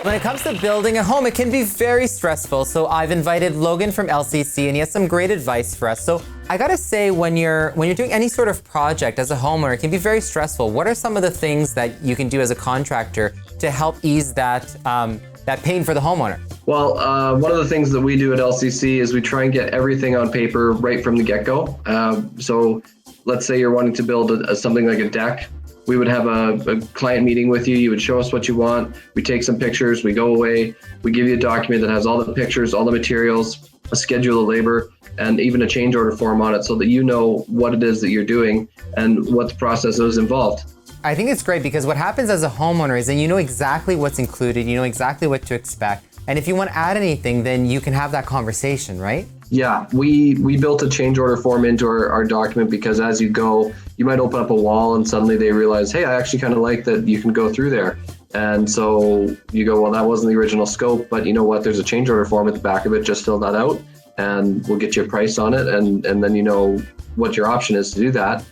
When it comes to building a home, it can be very stressful. So I've invited Logan from LCC, and he has some great advice for us. So I gotta say, when you're doing any sort of project as a homeowner, it can be very stressful. What are some of the things that you can do as a contractor to help ease that pain for the homeowner? Well, one of the things that we do at LCC is we try and get everything on paper right from the get-go. So let's say you're wanting to build something like a deck. We would have a client meeting with you. You would show us what you want. We take some pictures. We go away. We give you a document that has all the pictures, all the materials, a schedule of labor, and even a change order form on it so that you know what it is that you're doing and what the process is involved. I think it's great because what happens as a homeowner is then you know exactly what's included, you know exactly what to expect. And if you want to add anything, then you can have that conversation, right? Yeah, we built a change order form into our document because as you go, you might open up a wall and suddenly they realize, hey, I actually kind of like that you can go through there. And so you go, well, that wasn't the original scope, but you know what? There's a change order form at the back of it. Just fill that out and we'll get you a price on it. And then you know what your option is to do that.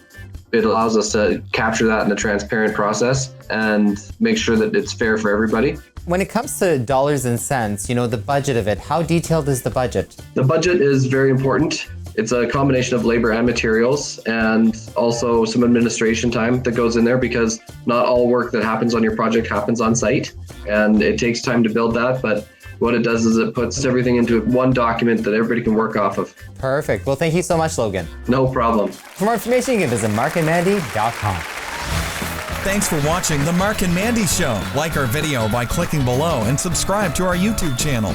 It allows us to capture that in a transparent process and make sure that it's fair for everybody. When it comes to dollars and cents, you know, the budget of it, how detailed is the budget? The budget is very important. It's a combination of labor and materials and also some administration time that goes in there because not all work that happens on your project happens on site and it takes time to build that. But what it does is it puts everything into one document that everybody can work off of. Perfect. Well, thank you so much, Logan. No problem. For more information, you can visit markandmandy.com. Thanks for watching The Mark and Mandy Show. Like our video by clicking below and subscribe to our YouTube channel.